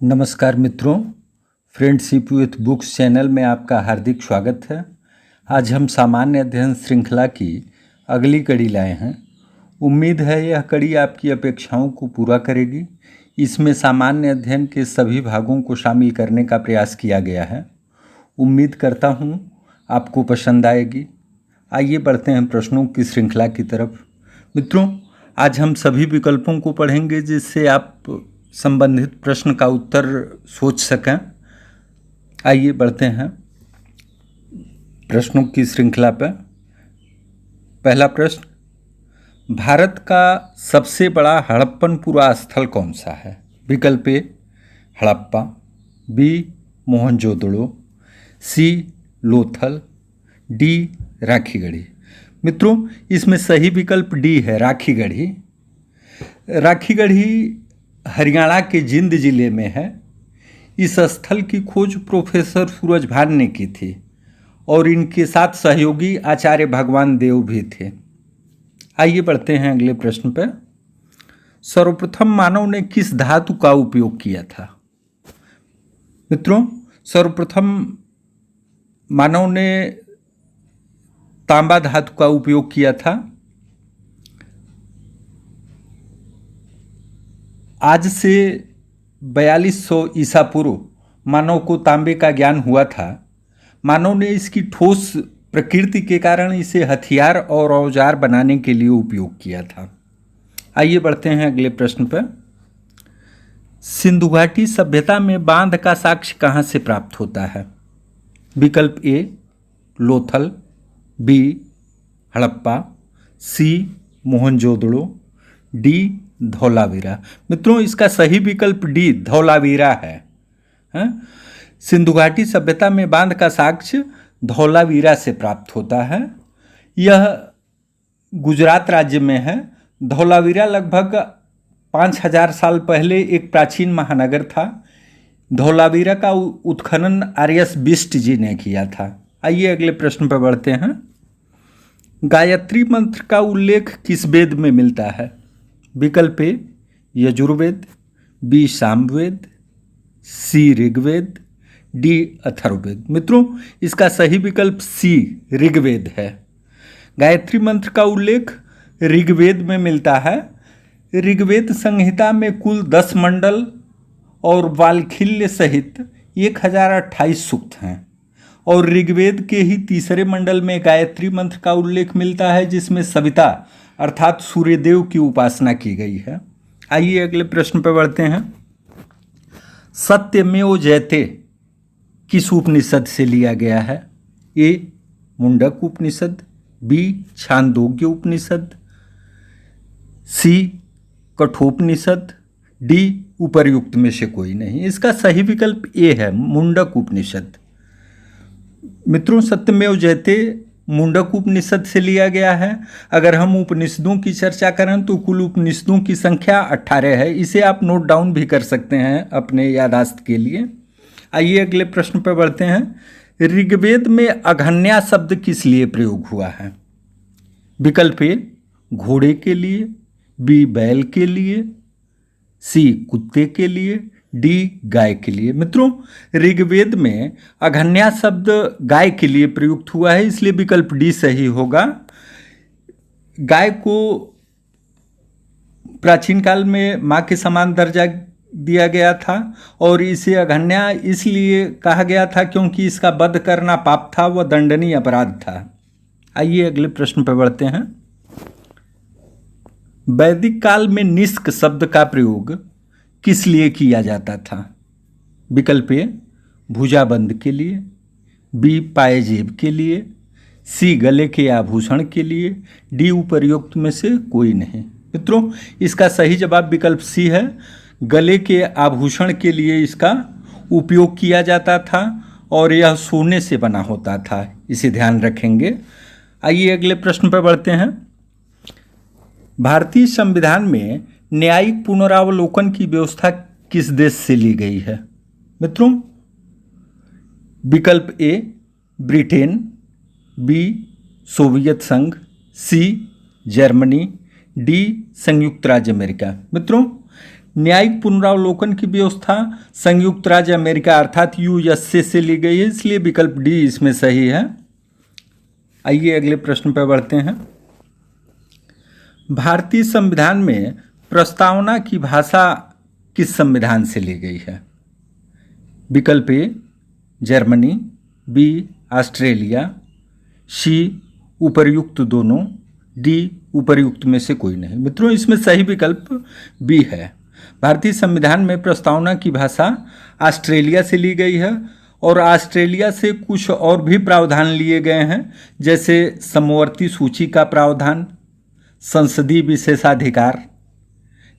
नमस्कार मित्रों, friendship with books channel में आपका हार्दिक स्वागत है। आज हम सामान्य अध्ययन श्रृंखला की अगली कड़ी लाए हैं। उम्मीद है यह कड़ी आपकी अपेक्षाओं को पूरा करेगी। इसमें सामान्य अध्ययन के सभी भागों को शामिल करने का प्रयास किया गया है। उम्मीद करता हूँ आपको पसंद आएगी। आइए बढ़ते हैं प्रश्नों की श्रृंखला की तरफ। मित्रों, आज हम सभी विकल्पों को पढ़ेंगे जिससे आप संबंधित प्रश्न का उत्तर सोच सकें। आइए बढ़ते हैं प्रश्नों की श्रृंखला पर। पहला प्रश्न, भारत का सबसे बड़ा हड़प्पनपुरा स्थल कौन सा है? विकल्प ए हड़प्पा, बी मोहनजोदड़ो, सी लोथल, डी राखीगढ़ी। मित्रों, इसमें सही विकल्प डी है, राखीगढ़ी। राखीगढ़ी हरियाणा के जिंद जिले में है। इस स्थल की खोज प्रोफेसर सूरज भान ने की थी और इनके साथ सहयोगी आचार्य भगवान देव भी थे। आइए बढ़ते हैं अगले प्रश्न पर। सर्वप्रथम मानव ने किस धातु का उपयोग किया था? मित्रों, सर्वप्रथम मानव ने तांबा धातु का उपयोग किया था। आज से 4200 ईसा पूर्व मानव को तांबे का ज्ञान हुआ था। मानव ने इसकी ठोस प्रकृति के कारण इसे हथियार और औजार बनाने के लिए उपयोग किया था। आइए बढ़ते हैं अगले प्रश्न पर। सिंधु घाटी सभ्यता में बांध का साक्ष्य कहाँ से प्राप्त होता है? विकल्प ए लोथल, बी हड़प्पा, सी मोहनजोदड़ो, डी धौलावीरा। मित्रों, इसका सही विकल्प डी धौलावीरा है। सिंधु घाटी सभ्यता में बांध का साक्ष्य धौलावीरा से प्राप्त होता है। यह गुजरात राज्य में है। धौलावीरा लगभग 5000 साल पहले एक प्राचीन महानगर था। धौलावीरा का उत्खनन आर्यस बिष्ट जी ने किया था। आइए अगले प्रश्न पर बढ़ते हैं। गायत्री मंत्र का उल्लेख किस वेद में मिलता है? विकल्प ए यजुर्वेद, बी सामवेद, सी ऋग्वेद, डी अथर्ववेद। मित्रों, इसका सही विकल्प सी ऋग्वेद है। गायत्री मंत्र का उल्लेख ऋग्वेद में मिलता है। ऋग्वेद संहिता में कुल 10 मंडल और वाल्खिल्य सहित 1028 सूक्त हैं और ऋग्वेद के ही तीसरे मंडल में गायत्री मंत्र का उल्लेख मिलता है जिसमें सविता अर्थात सूर्यदेव की उपासना की गई है। आइए अगले प्रश्न पर बढ़ते हैं। सत्यमेव जयते किस उपनिषद से लिया गया है? ए मुंडक उपनिषद, बी छांदोग्य उपनिषद, सी कठोपनिषद, डी उपर्युक्त में से कोई नहीं। इसका सही विकल्प ए है, मुंडक उपनिषद। मित्रों, सत्यमेव जयते मुंडक उपनिषद से लिया गया है। अगर हम उपनिषदों की चर्चा करें तो कुल उपनिषदों की संख्या 18 है। इसे आप नोट डाउन भी कर सकते हैं अपने यादाश्त के लिए। आइए अगले प्रश्न पर बढ़ते हैं। ऋग्वेद में अघन्या शब्द किस लिए प्रयोग हुआ है? विकल्प ए घोड़े के लिए, बी बैल के लिए, सी कुत्ते के लिए, डी गाय के लिए। मित्रों, ऋग्वेद में अघन्या शब्द गाय के लिए प्रयुक्त हुआ है, इसलिए विकल्प डी सही होगा। गाय को प्राचीन काल में मां के समान दर्जा दिया गया था और इसे अघन्या इसलिए कहा गया था क्योंकि इसका वध करना पाप था, वह दंडनीय अपराध था। आइए अगले प्रश्न पर बढ़ते हैं। वैदिक काल में निष्क शब्द का प्रयोग किस लिए किया जाता था? विकल्प ए भुजाबंद के लिए, बी पायजेब के लिए, सी गले के आभूषण के लिए, डी उपर्युक्त में से कोई नहीं। मित्रों, इसका सही जवाब विकल्प सी है। गले के आभूषण के लिए इसका उपयोग किया जाता था और यह सोने से बना होता था, इसे ध्यान रखेंगे। आइए अगले प्रश्न पर बढ़ते हैं। भारतीय संविधान में न्यायिक पुनरावलोकन की व्यवस्था किस देश से ली गई है? मित्रों, विकल्प ए ब्रिटेन, बी सोवियत संघ, सी जर्मनी, डी संयुक्त राज्य अमेरिका। मित्रों, न्यायिक पुनरावलोकन की व्यवस्था संयुक्त राज्य अमेरिका अर्थात यूएसए से ली गई है, इसलिए विकल्प डी इसमें सही है। आइए अगले प्रश्न पर बढ़ते हैं। भारतीय संविधान में प्रस्तावना की भाषा किस संविधान से ली गई है? विकल्प ए जर्मनी, बी ऑस्ट्रेलिया, सी उपर्युक्त दोनों, डी उपर्युक्त में से कोई नहीं। मित्रों, इसमें सही विकल्प बी है। भारतीय संविधान में प्रस्तावना की भाषा ऑस्ट्रेलिया से ली गई है और ऑस्ट्रेलिया से कुछ और भी प्रावधान लिए गए हैं, जैसे समवर्ती सूची का प्रावधान, संसदीय विशेषाधिकार,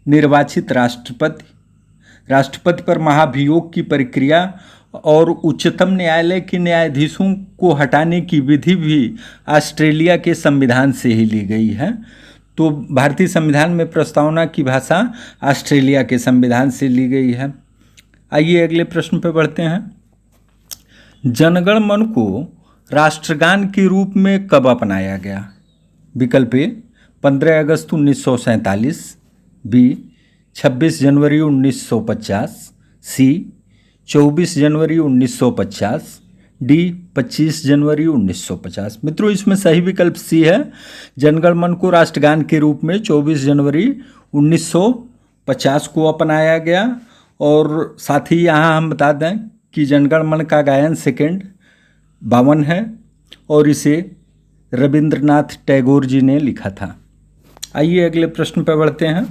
निर्वाचित राष्ट्रपति, राष्ट्रपति पर महाभियोग की प्रक्रिया और उच्चतम न्यायालय के न्यायाधीशों को हटाने की विधि भी ऑस्ट्रेलिया के संविधान से ही ली गई है। तो भारतीय संविधान में प्रस्तावना की भाषा ऑस्ट्रेलिया के संविधान से ली गई है। आइए अगले प्रश्न पर बढ़ते हैं। जनगण मन को राष्ट्रगान के रूप में कब अपनाया गया? विकल्प ए 15 अगस्त 1947, बी 26 जनवरी 1950, सी 24 जनवरी 1950, डी 25 जनवरी 1950। मित्रों, इसमें सही विकल्प सी है। जनगण मन को राष्ट्रगान के रूप में 24 जनवरी 1950 को अपनाया गया। और साथ ही यहाँ हम बता दें कि जनगण मन का गायन सेकंड 52 है और इसे रविंद्रनाथ टैगोर जी ने लिखा था। आइए अगले प्रश्न पर बढ़ते हैं।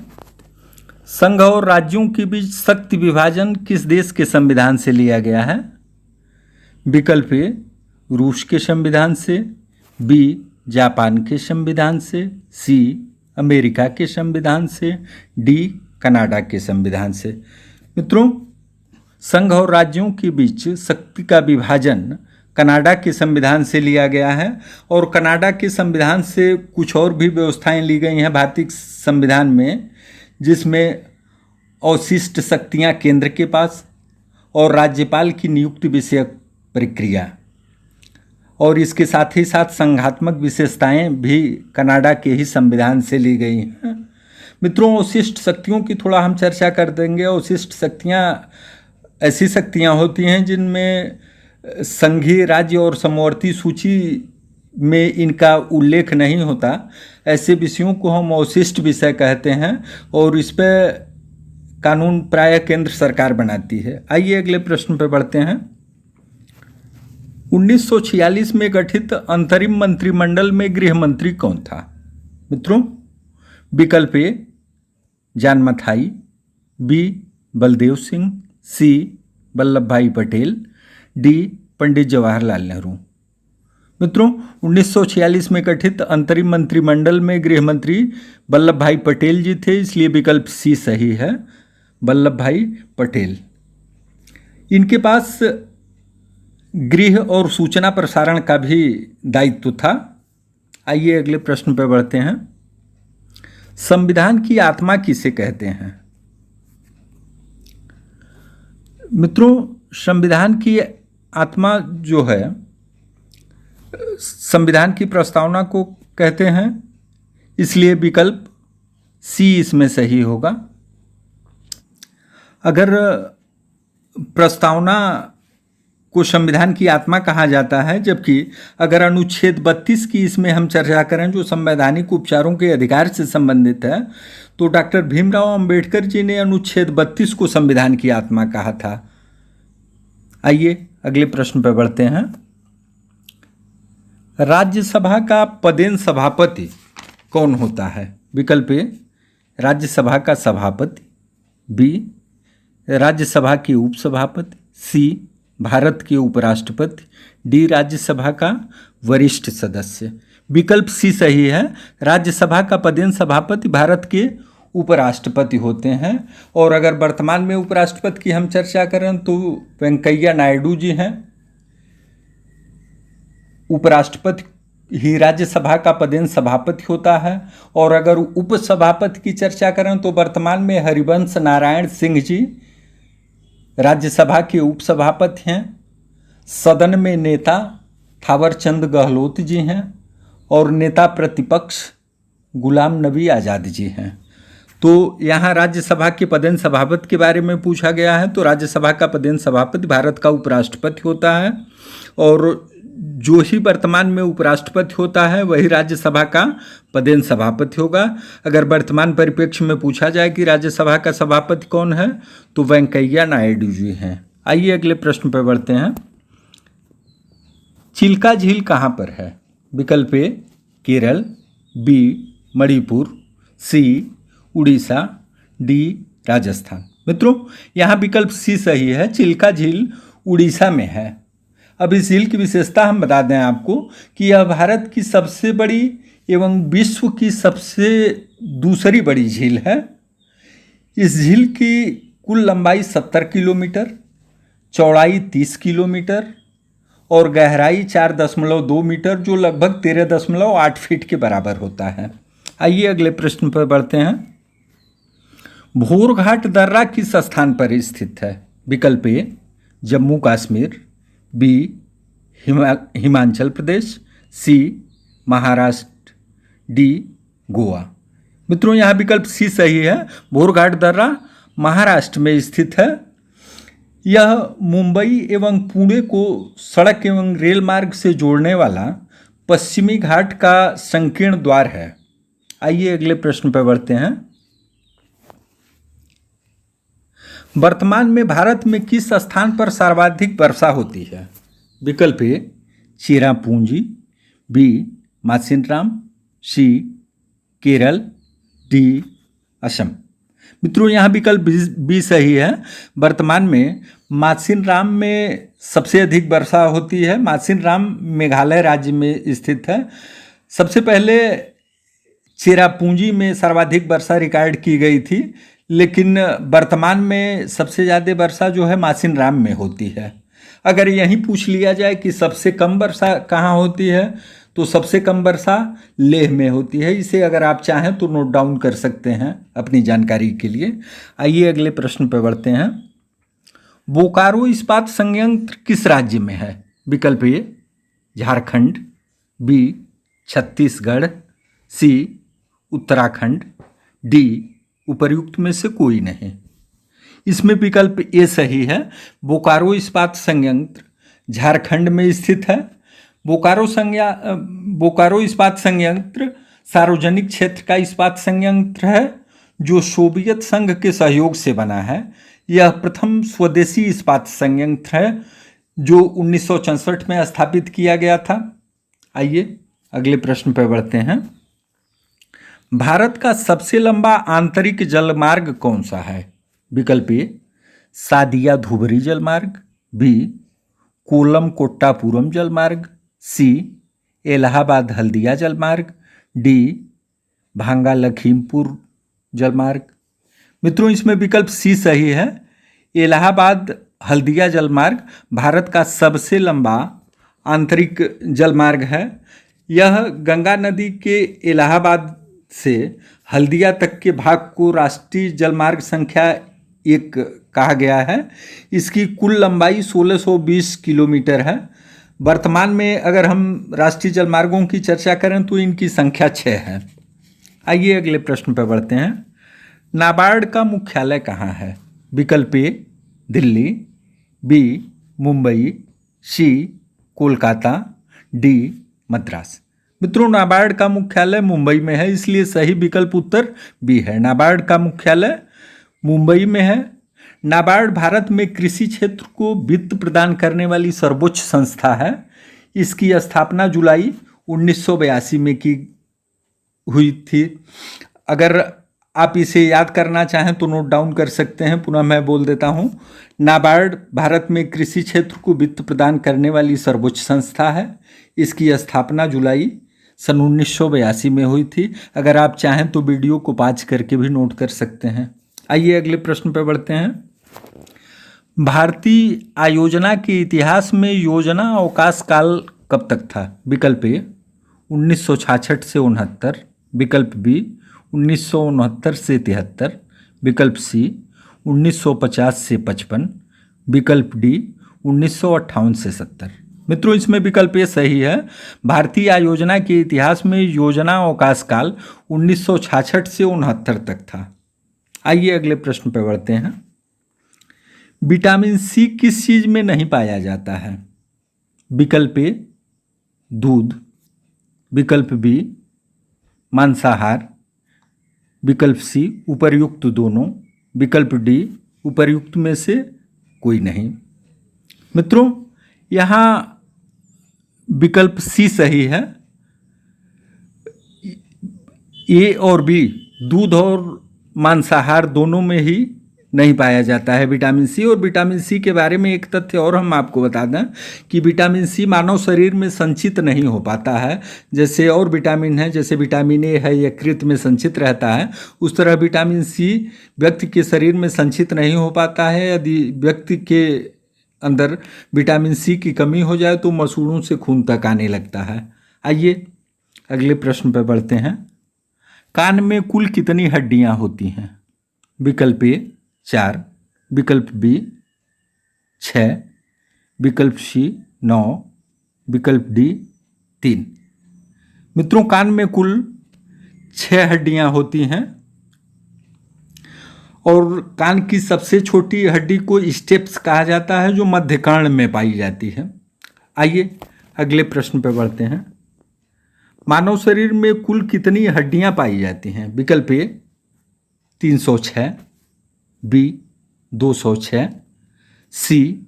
संघ और राज्यों के बीच शक्ति विभाजन किस देश के संविधान से लिया गया है? विकल्प ए रूस के संविधान से, बी जापान के संविधान से, सी अमेरिका के संविधान से, डी कनाडा के संविधान से। मित्रों, संघ और राज्यों के बीच शक्ति का विभाजन कनाडा के संविधान से लिया गया है और कनाडा के संविधान से कुछ और भी व्यवस्थाएं ली गई हैं भारतीय संविधान में, जिसमें अवशिष्ट शक्तियां केंद्र के पास और राज्यपाल की नियुक्ति विषयक प्रक्रिया, और इसके साथ ही साथ संघात्मक विशेषताएं भी कनाडा के ही संविधान से ली गई हैं। मित्रों, अवशिष्ट शक्तियों की थोड़ा हम चर्चा कर देंगे। अवशिष्ट शक्तियां ऐसी शक्तियां होती हैं जिनमें संघीय राज्य और समवर्ती सूची में इनका उल्लेख नहीं होता। ऐसे विषयों को हम अवशिष्ट विषय कहते हैं और इस पर कानून प्रायः केंद्र सरकार बनाती है। आइए अगले प्रश्न पर बढ़ते हैं। 1946 में गठित अंतरिम मंत्रिमंडल में गृह मंत्री कौन था? मित्रों, विकल्प ए जान मथाई, बी बलदेव सिंह, सी वल्लभ भाई पटेल, डी पंडित जवाहरलाल नेहरू। मित्रों, 1946 में गठित अंतरिम मंत्रिमंडल में गृह मंत्री वल्लभ भाई पटेल जी थे, इसलिए विकल्प सी सही है, वल्लभ भाई पटेल। इनके पास गृह और सूचना प्रसारण का भी दायित्व था। आइए अगले प्रश्न पर बढ़ते हैं। संविधान की आत्मा किसे कहते हैं? मित्रों, संविधान की आत्मा जो है संविधान की प्रस्तावना को कहते हैं, इसलिए विकल्प सी इसमें सही होगा। अगर प्रस्तावना को संविधान की आत्मा कहा जाता है, जबकि अगर अनुच्छेद 32 की इसमें हम चर्चा करें जो संवैधानिक उपचारों के अधिकार से संबंधित है, तो डॉक्टर भीमराव अंबेडकर जी ने अनुच्छेद 32 को संविधान की आत्मा कहा था। आइए अगले प्रश्न पर बढ़ते हैं। राज्यसभा का पदेन सभापति कौन होता है? विकल्प ए राज्यसभा का सभापति, बी राज्यसभा के उपसभापति, सी भारत के उपराष्ट्रपति, डी राज्यसभा का वरिष्ठ सदस्य। विकल्प सी सही है। राज्यसभा का पदेन सभापति भारत के उपराष्ट्रपति होते हैं। और अगर वर्तमान में उपराष्ट्रपति की हम चर्चा करें तो वेंकैया नायडू जी हैं। उपराष्ट्रपति ही राज्यसभा का पदेन सभापति होता है। और अगर उपसभापति की चर्चा करें तो वर्तमान में हरिवंश नारायण सिंह जी राज्यसभा के उपसभापति हैं। सदन में नेता थावरचंद गहलोत जी हैं और नेता प्रतिपक्ष गुलाम नबी आज़ाद जी हैं। तो यहाँ राज्यसभा के पदेन सभापति के बारे में पूछा गया है। तो राज्यसभा का पदेन सभापति भारत का उपराष्ट्रपति होता है, और जो ही वर्तमान में उपराष्ट्रपति होता है वही राज्यसभा का पदेन सभापति होगा। अगर वर्तमान परिप्रेक्ष्य में पूछा जाए कि राज्यसभा का सभापति कौन है, तो वेंकैया नायडू जी हैं। आइए अगले प्रश्न पर बढ़ते हैं। चिल्का झील कहाँ पर है? विकल्प ए केरल, बी मणिपुर, सी उड़ीसा, डी राजस्थान। मित्रों, यहाँ विकल्प सी सही है। चिल्का झील उड़ीसा में है। अब इस झील की विशेषता हम बता दें आपको कि यह भारत की सबसे बड़ी एवं विश्व की सबसे दूसरी बड़ी झील है। इस झील की कुल लंबाई 70 किलोमीटर, चौड़ाई 30 किलोमीटर और गहराई 4.2 मीटर, जो लगभग 13.8 फीट के बराबर होता है। आइए अगले प्रश्न पर बढ़ते हैं। भोरघाट दर्रा किस स्थान पर स्थित है? विकल्प ए जम्मू कश्मीर, बी हिमाचल प्रदेश, सी महाराष्ट्र, डी गोवा। मित्रों, यहाँ विकल्प सी सही है। भोरघाट दर्रा महाराष्ट्र में स्थित है। यह मुंबई एवं पुणे को सड़क एवं रेल मार्ग से जोड़ने वाला पश्चिमी घाट का संकीर्ण द्वार है। आइए अगले प्रश्न पर बढ़ते हैं। वर्तमान में भारत में किस स्थान पर सर्वाधिक वर्षा होती है? विकल्प ए चेरापूंजी, बी मासिनराम, सी केरल, डी असम। मित्रों, यहाँ विकल्प बी सही है। वर्तमान में मासिनराम में सबसे अधिक वर्षा होती है। मासिनराम मेघालय राज्य में स्थित है। सबसे पहले चेरापूंजी में सर्वाधिक वर्षा रिकॉर्ड की गई थी, लेकिन वर्तमान में सबसे ज़्यादा वर्षा जो है मासिनराम में होती है। अगर यहीं पूछ लिया जाए कि सबसे कम वर्षा कहाँ होती है, तो सबसे कम वर्षा लेह में होती है। इसे अगर आप चाहें तो नोट डाउन कर सकते हैं अपनी जानकारी के लिए। आइए अगले प्रश्न पर बढ़ते हैं। बोकारो इस्पात संयंत्र किस राज्य में है? विकल्प ए झारखंड, बी छत्तीसगढ़, सी उत्तराखंड, डी उपर्युक्त में से कोई नहीं। इसमें विकल्प ए सही है। बोकारो इस्पात संयंत्र झारखंड में स्थित है। बोकारो इस्पात संयंत्र सार्वजनिक क्षेत्र का इस्पात संयंत्र है जो सोवियत संघ के सहयोग से बना है। यह प्रथम स्वदेशी इस्पात संयंत्र है जो 1964 में स्थापित किया गया था। आइए अगले प्रश्न पर बढ़ते हैं। भारत का सबसे लंबा आंतरिक जलमार्ग कौन सा है? विकल्प ए सादिया धुबरी जलमार्ग, बी कोल्लम कोट्टापुरम जलमार्ग, सी इलाहाबाद हल्दिया जलमार्ग, डी भांगा लखीमपुर जलमार्ग। मित्रों, इसमें विकल्प सी सही है। इलाहाबाद हल्दिया जलमार्ग भारत का सबसे लंबा आंतरिक जलमार्ग है। यह गंगा नदी के इलाहाबाद से हल्दिया तक के भाग को राष्ट्रीय जलमार्ग संख्या 1 कहा गया है। इसकी कुल लंबाई 1620 किलोमीटर है। वर्तमान में अगर हम राष्ट्रीय जलमार्गों की चर्चा करें तो इनकी संख्या 6 है। आइए अगले प्रश्न पर बढ़ते हैं। नाबार्ड का मुख्यालय कहाँ है? विकल्प ए दिल्ली, बी मुंबई, सी कोलकाता, डी मद्रास। मित्रों, नाबार्ड का मुख्यालय मुंबई में है, इसलिए सही विकल्प उत्तर बी है। नाबार्ड का मुख्यालय मुंबई में है। नाबार्ड भारत में कृषि क्षेत्र को वित्त प्रदान करने वाली सर्वोच्च संस्था है। इसकी स्थापना जुलाई 1982 में की हुई थी। अगर आप इसे याद करना चाहें तो नोट डाउन कर सकते हैं। पुनः मैं बोल देता हूं। नाबार्ड भारत में कृषि क्षेत्र को वित्त प्रदान करने वाली सर्वोच्च संस्था है। इसकी स्थापना जुलाई सन 1982 में हुई थी। अगर आप चाहें तो वीडियो को पॉज करके भी नोट कर सकते हैं। आइए अगले प्रश्न पर बढ़ते हैं। भारतीय आयोजना के इतिहास में योजना अवकाश काल कब तक था? विकल्प ए 1966 से 69, विकल्प बी 1969 से 73, विकल्प सी 1950 से 55, विकल्प डी 1958 से 70। मित्रों, इसमें विकल्प ये सही है। भारतीय आयोजना के इतिहास में योजना अवकाश काल 1966 से 69 तक था। आइए अगले प्रश्न पर बढ़ते हैं। विटामिन सी किस चीज में नहीं पाया जाता है? विकल्प ए दूध, विकल्प बी मांसाहार, विकल्प सी उपर्युक्त दोनों, विकल्प डी उपर्युक्त में से कोई नहीं। मित्रों, यहाँ विकल्प सी सही है। ए और बी दूध और मांसाहार दोनों में ही नहीं पाया जाता है विटामिन सी। और विटामिन सी के बारे में एक तथ्य और हम आपको बता दें कि विटामिन सी मानव शरीर में संचित नहीं हो पाता है। जैसे और विटामिन है, जैसे विटामिन ए है यकृत में संचित रहता है, उस तरह विटामिन सी व्यक्ति के शरीर में संचित नहीं हो पाता है। यदि व्यक्ति के अंदर विटामिन सी की कमी हो जाए तो मसूड़ों से खून तक आने लगता है। आइए अगले प्रश्न पर बढ़ते हैं। कान में कुल कितनी हड्डियां होती हैं? विकल्प ए 4, विकल्प बी 6, विकल्प सी 9, विकल्प डी 3। मित्रों, कान में कुल 6 हड्डियां होती हैं और कान की सबसे छोटी हड्डी को स्टेप्स कहा जाता है, जो मध्य कान में पाई जाती है। आइए अगले प्रश्न पर बढ़ते हैं। मानव शरीर में कुल कितनी हड्डियां पाई जाती हैं? विकल्प ए 306, बी 206, सी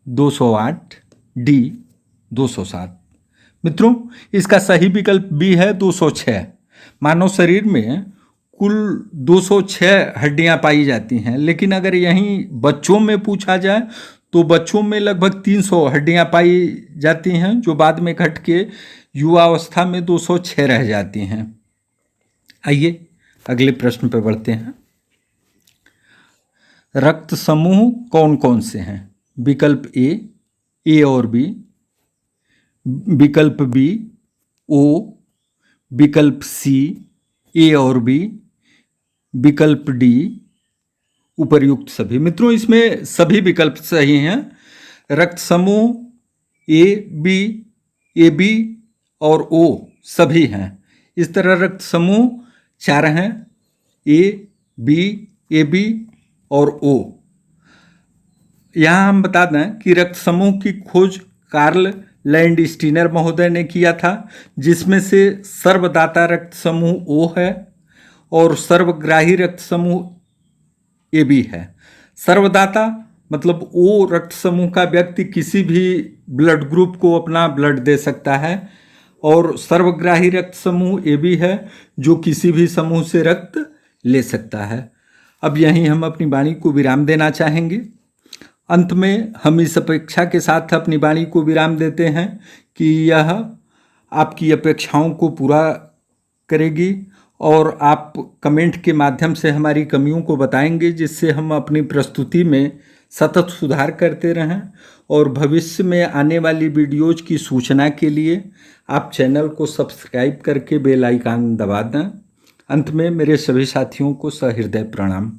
208, डी 207। मित्रों, इसका सही विकल्प बी है 206। मानव शरीर में कुल 206 हड्डियां पाई जाती हैं, लेकिन अगर यहीं बच्चों में पूछा जाए तो बच्चों में लगभग 300 हड्डियां पाई जाती हैं, जो बाद में घट के युवावस्था में 206 रह जाती हैं। आइए अगले प्रश्न पर बढ़ते हैं। रक्त समूह कौन कौन से हैं? विकल्प ए और बी, विकल्प बी ओ, विकल्प सी ए और बी, विकल्प डी उपर्युक्त सभी। मित्रों, इसमें सभी विकल्प सही हैं। रक्त समूह ए बी और ओ सभी हैं। इस तरह रक्त समूह 4 हैं, ए बी और ओ। यहाँ हम बता दें कि रक्त समूह की खोज कार्ल लैंडस्टीनर महोदय ने किया था, जिसमें से सर्वदाता रक्त समूह ओ है और सर्वग्राही रक्त समूह ए बी है। सर्वदाता मतलब ओ रक्त समूह का व्यक्ति किसी भी ब्लड ग्रुप को अपना ब्लड दे सकता है, और सर्वग्राही रक्त समूह ए बी है, जो किसी भी समूह से रक्त ले सकता है। अब यहीं हम अपनी वाणी को विराम देना चाहेंगे। अंत में हम इस अपेक्षा के साथ अपनी वाणी को विराम देते हैं कि यह आपकी अपेक्षाओं को पूरा करेगी और आप कमेंट के माध्यम से हमारी कमियों को बताएंगे, जिससे हम अपनी प्रस्तुति में सतत सुधार करते रहें। और भविष्य में आने वाली वीडियोज की सूचना के लिए आप चैनल को सब्सक्राइब करके बेल आइकन दबा दें। अंत में मेरे सभी साथियों को सहृदय प्रणाम।